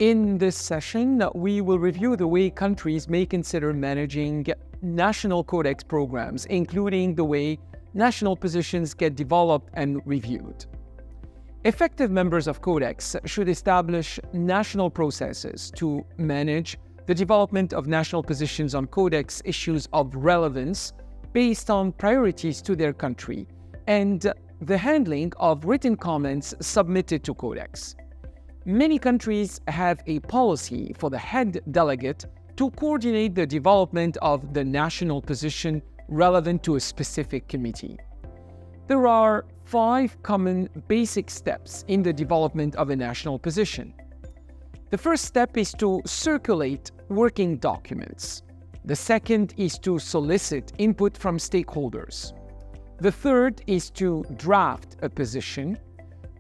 In this session, we will review the way countries may consider managing national codex programs, including the way national positions get developed and reviewed. Effective members of Codex should establish national processes to manage the development of national positions on Codex issues of relevance based on priorities to their country and the handling of written comments submitted to Codex. Many countries have a policy for the head delegate to coordinate the development of the national position relevant to a specific committee. There are 5 common basic steps in the development of a national position. The first step is to circulate working documents. The second is to solicit input from stakeholders. The third is to draft a position.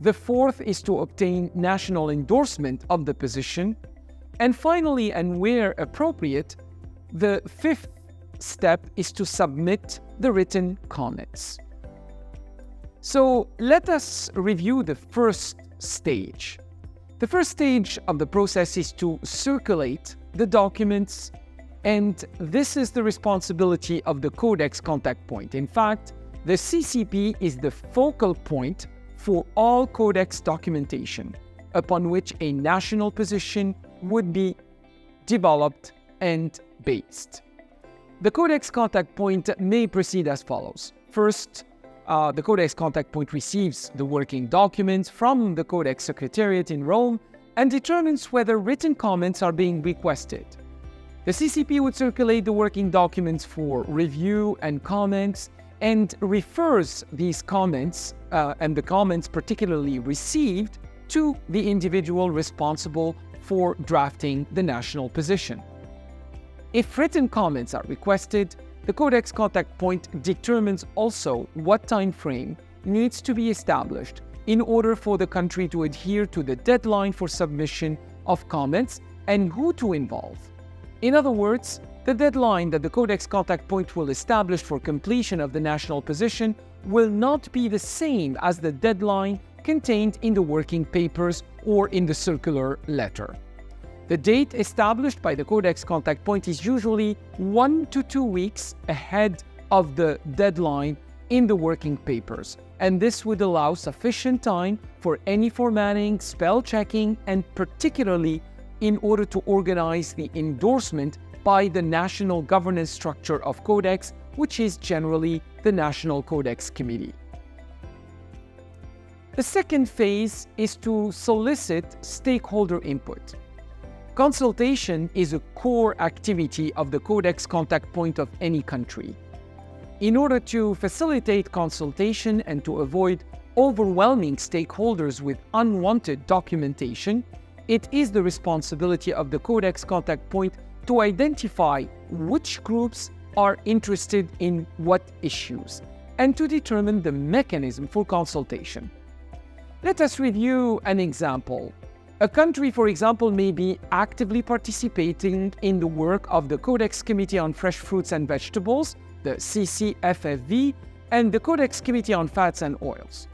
The fourth is to obtain national endorsement of the position. And finally, and where appropriate, the fifth step is to submit the written comments. So let us review the first stage. The first stage of the process is to circulate the documents, and this is the responsibility of the Codex contact point. In fact, the CCP is the focal point for all Codex documentation, upon which a national position would be developed and based. The Codex contact point may proceed as follows. First, the Codex contact point receives the working documents from the Codex Secretariat in Rome and determines whether written comments are being requested. The CCP would circulate the working documents for review and comments and refers these comments and the comments particularly received to the individual responsible for drafting the national position. If written comments are requested, the Codex contact point determines also what time frame needs to be established in order for the country to adhere to the deadline for submission of comments and who to involve. In other words, the deadline that the Codex contact point will establish for completion of the national position will not be the same as the deadline contained in the working papers or in the circular letter. The date established by the Codex contact point is usually 1 to 2 weeks ahead of the deadline in the working papers, and this would allow sufficient time for any formatting, spell checking, and particularly in order to organize the endorsement by the national governance structure of Codex, which is generally the National Codex Committee. The second phase is to solicit stakeholder input. Consultation is a core activity of the Codex contact point of any country. In order to facilitate consultation and to avoid overwhelming stakeholders with unwanted documentation, it is the responsibility of the Codex contact point to identify which groups are interested in what issues and to determine the mechanism for consultation. Let us review an example. A country, for example, may be actively participating in the work of the Codex Committee on Fresh Fruits and Vegetables, the CCFFV, and the Codex Committee on Fats and Oils.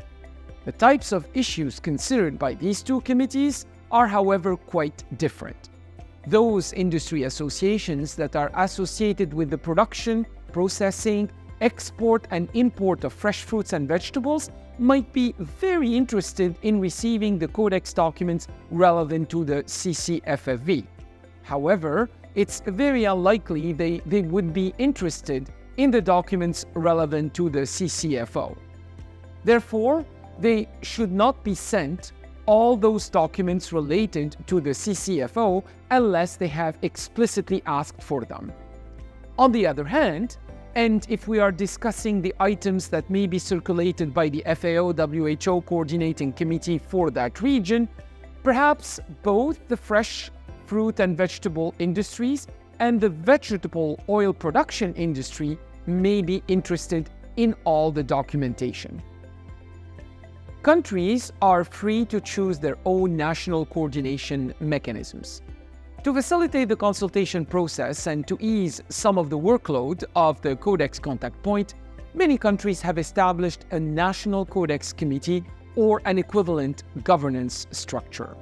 The types of issues considered by these two committees are, however, quite different. Those industry associations that are associated with the production, processing, export and import of fresh fruits and vegetables might be very interested in receiving the Codex documents relevant to the CCFFV. However, it's very unlikely they would be interested in the documents relevant to the CCFO. Therefore, they should not be sent all those documents related to the CCFO unless they have explicitly asked for them. On the other hand, and if we are discussing the items that may be circulated by the FAO-WHO Coordinating Committee for that region, perhaps both the fresh fruit and vegetable industries and the vegetable oil production industry may be interested in all the documentation. Countries are free to choose their own national coordination mechanisms. To facilitate the consultation process and to ease some of the workload of the Codex contact point, many countries have established a national Codex committee or an equivalent governance structure.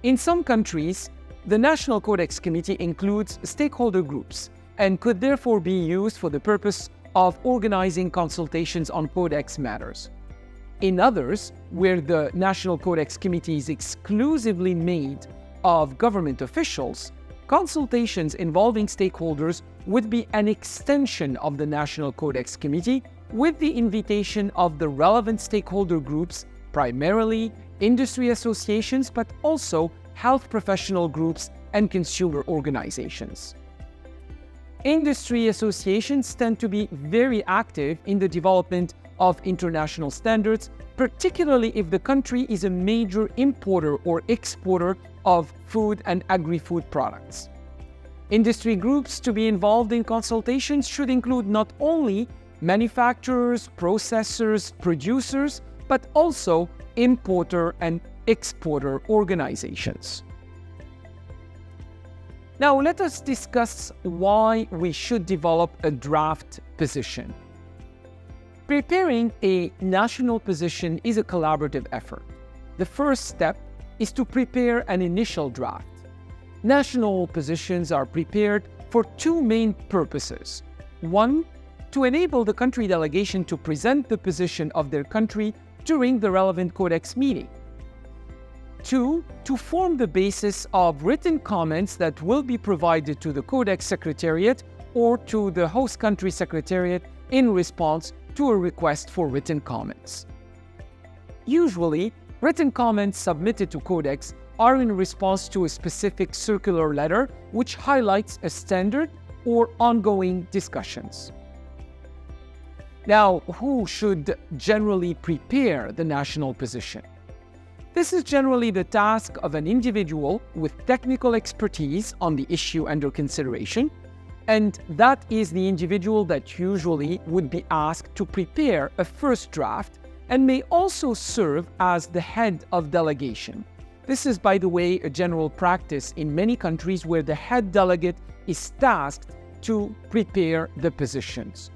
In some countries, the National Codex Committee includes stakeholder groups and could therefore be used for the purpose of organizing consultations on Codex matters. In others, where the National Codex Committee is exclusively made of government officials, consultations involving stakeholders would be an extension of the National Codex Committee with the invitation of the relevant stakeholder groups, primarily industry associations, but also health professional groups and consumer organizations. Industry associations tend to be very active in the development of international standards, particularly if the country is a major importer or exporter of food and agri-food products. Industry groups to be involved in consultations should include not only manufacturers, processors, producers, but also importer and exporter organizations. Now let us discuss why we should develop a draft position. Preparing a national position is a collaborative effort. The first step is to prepare an initial draft. National positions are prepared for two main purposes. One, to enable the country delegation to present the position of their country during the relevant Codex meeting. Two, to form the basis of written comments that will be provided to the Codex Secretariat or to the host country Secretariat in response to a request for written comments. Usually, written comments submitted to Codex are in response to a specific circular letter which highlights a standard or ongoing discussions. Now, who should generally prepare the national position? This is generally the task of an individual with technical expertise on the issue under consideration, and that is the individual that usually would be asked to prepare a first draft and may also serve as the head of delegation. This is, by the way, a general practice in many countries where the head delegate is tasked to prepare the positions.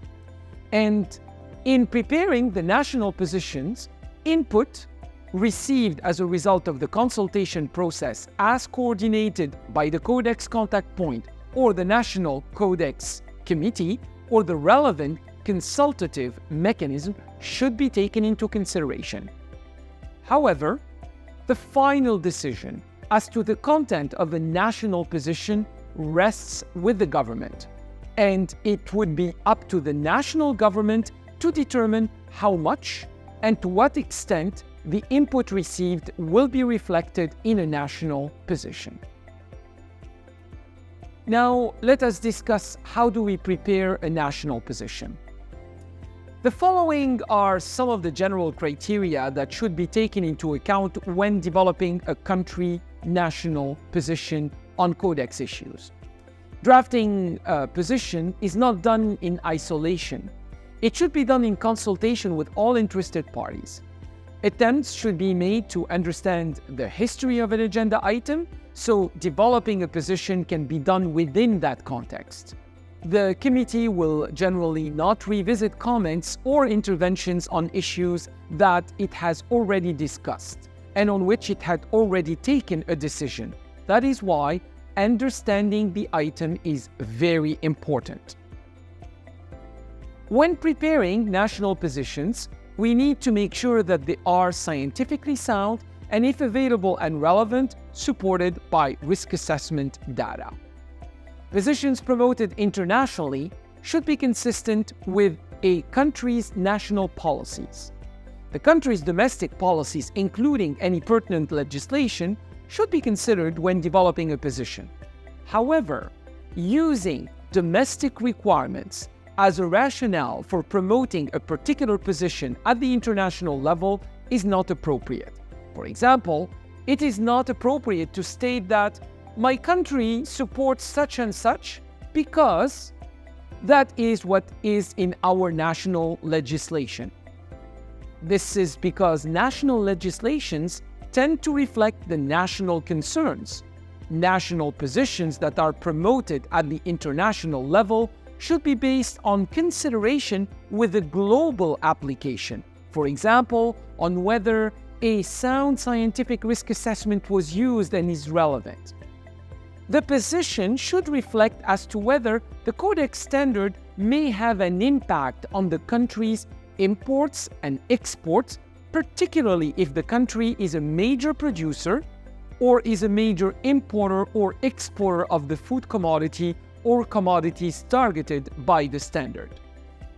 And in preparing the national positions, input received as a result of the consultation process as coordinated by the Codex contact point or the National Codex Committee or the relevant consultative mechanism should be taken into consideration. However, the final decision as to the content of a national position rests with the government, and it would be up to the national government to determine how much and to what extent the input received will be reflected in a national position. Now, let us discuss how do we prepare a national position. The following are some of the general criteria that should be taken into account when developing a country national position on Codex issues. Drafting a position is not done in isolation. It should be done in consultation with all interested parties. Attempts should be made to understand the history of an agenda item, so developing a position can be done within that context. The committee will generally not revisit comments or interventions on issues that it has already discussed and on which it had already taken a decision. That is why understanding the item is very important. When preparing national positions, we need to make sure that they are scientifically sound and, if available and relevant, supported by risk assessment data. Positions promoted internationally should be consistent with a country's national policies. The country's domestic policies, including any pertinent legislation, should be considered when developing a position. However, using domestic requirements as a rationale for promoting a particular position at the international level is not appropriate. For example, it is not appropriate to state that my country supports such and such because that is what is in our national legislation. This is because national legislations tend to reflect the national concerns. National positions that are promoted at the international level should be based on consideration with a global application. For example, on whether a sound scientific risk assessment was used and is relevant. The position should reflect as to whether the Codex standard may have an impact on the country's imports and exports, particularly if the country is a major producer or is a major importer or exporter of the food commodity or commodities targeted by the standard.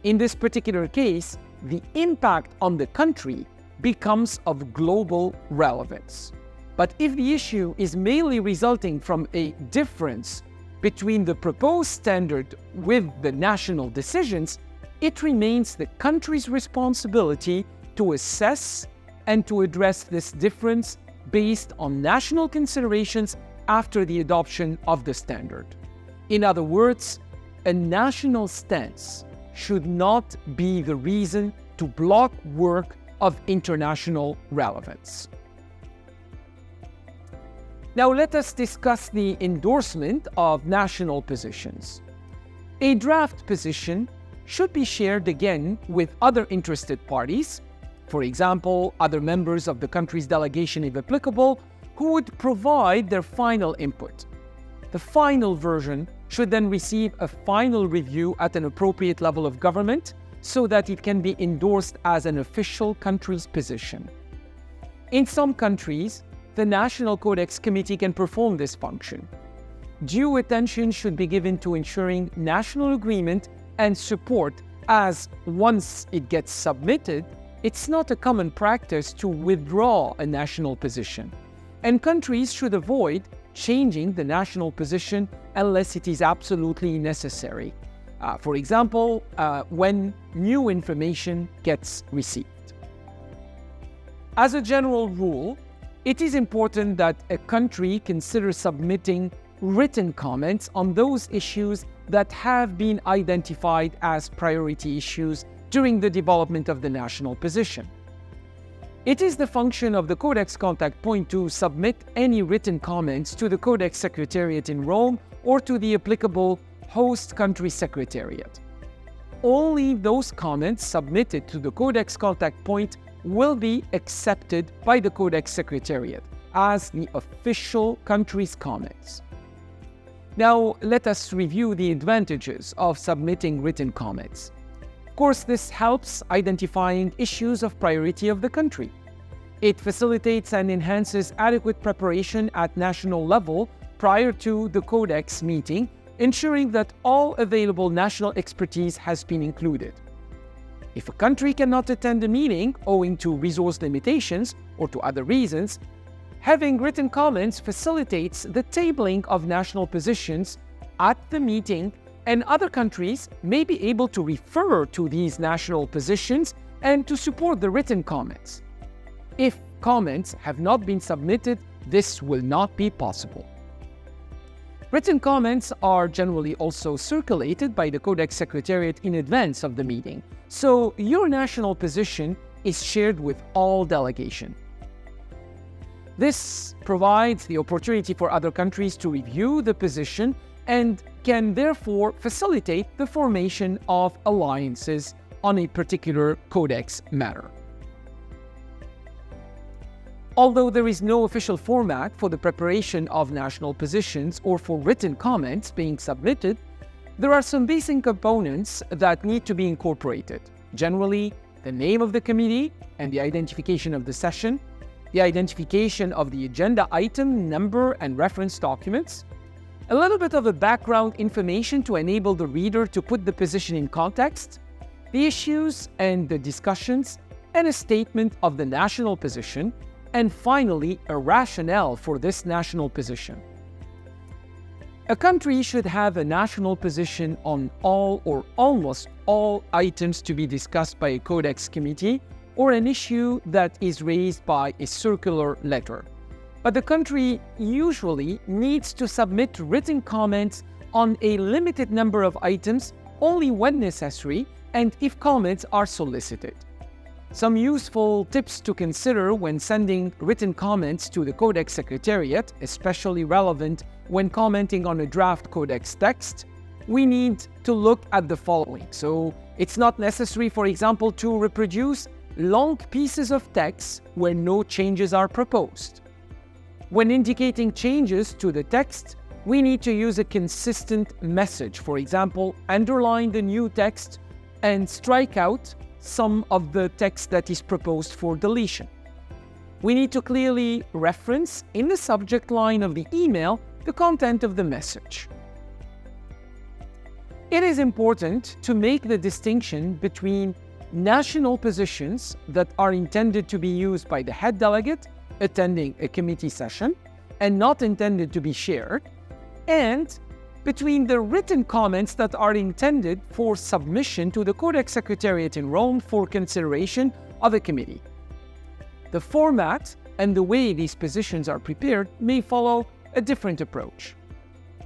In this particular case, the impact on the country becomes of global relevance. But if the issue is mainly resulting from a difference between the proposed standard with the national decisions, it remains the country's responsibility to assess and to address this difference based on national considerations after the adoption of the standard. In other words, a national stance should not be the reason to block work of international relevance. Now let us discuss the endorsement of national positions. A draft position should be shared again with other interested parties, for example, other members of the country's delegation if applicable, who would provide their final input. The final version should then receive a final review at an appropriate level of government so that it can be endorsed as an official country's position. In some countries, the National Codex Committee can perform this function. Due attention should be given to ensuring national agreement and support, as once it gets submitted, it's not a common practice to withdraw a national position, and countries should avoid changing the national position unless it is absolutely necessary. For example, when new information gets received. As a general rule, it is important that a country consider submitting written comments on those issues that have been identified as priority issues during the development of the national position. It is the function of the Codex contact point to submit any written comments to the Codex Secretariat in Rome or to the applicable host country Secretariat. Only those comments submitted to the Codex contact point will be accepted by the Codex Secretariat as the official country's comments. Now, let us review the advantages of submitting written comments. Of course, this helps identifying issues of priority of the country. It facilitates and enhances adequate preparation at national level prior to the Codex meeting, ensuring that all available national expertise has been included. If a country cannot attend a meeting owing to resource limitations or to other reasons, having written comments facilitates the tabling of national positions at the meeting, and other countries may be able to refer to these national positions and to support the written comments. If comments have not been submitted, this will not be possible. Written comments are generally also circulated by the Codex Secretariat in advance of the meeting, so your national position is shared with all delegation. This provides the opportunity for other countries to review the position and can therefore facilitate the formation of alliances on a particular Codex matter. Although there is no official format for the preparation of national positions or for written comments being submitted, there are some basic components that need to be incorporated. Generally, the name of the committee and the identification of the session, the identification of the agenda item, number, and reference documents, a little bit of the background information to enable the reader to put the position in context, the issues and the discussions, and a statement of the national position, and finally, a rationale for this national position. A country should have a national position on all or almost all items to be discussed by a Codex committee or an issue that is raised by a circular letter. But the country usually needs to submit written comments on a limited number of items only when necessary and if comments are solicited. Some useful tips to consider when sending written comments to the Codex Secretariat, especially relevant when commenting on a draft Codex text, we need to look at the following. So it's not necessary, for example, to reproduce long pieces of text where no changes are proposed. When indicating changes to the text, we need to use a consistent message. For example, underline the new text and strike out some of the text that is proposed for deletion. We need to clearly reference in the subject line of the email the content of the message. It is important to make the distinction between national positions that are intended to be used by the head delegate attending a committee session and not intended to be shared, and between the written comments that are intended for submission to the Codex Secretariat in Rome for consideration of a committee. The format and the way these positions are prepared may follow a different approach.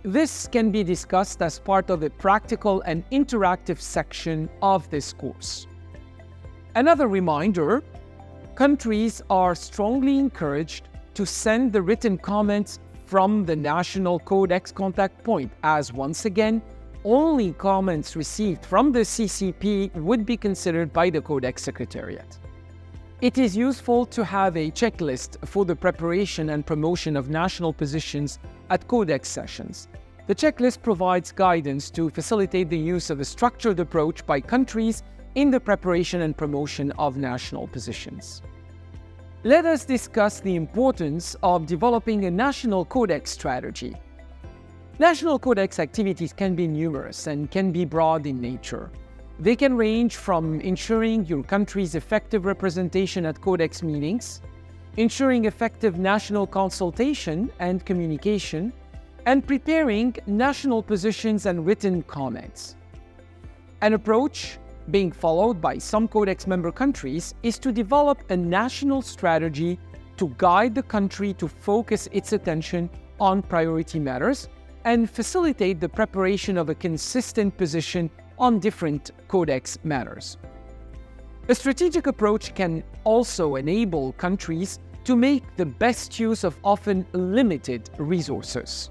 This can be discussed as part of the practical and interactive section of this course. Another reminder, countries are strongly encouraged to send the written comments from the national Codex contact point, as once again, only comments received from the CCP would be considered by the Codex Secretariat. It is useful to have a checklist for the preparation and promotion of national positions at Codex sessions. The checklist provides guidance to facilitate the use of a structured approach by countries in the preparation and promotion of national positions. Let us discuss the importance of developing a national Codex strategy. National Codex activities can be numerous and can be broad in nature. They can range from ensuring your country's effective representation at Codex meetings, ensuring effective national consultation and communication, and preparing national positions and written comments. An approach being followed by some Codex member countries is to develop a national strategy to guide the country to focus its attention on priority matters and facilitate the preparation of a consistent position on different Codex matters. A strategic approach can also enable countries to make the best use of often limited resources.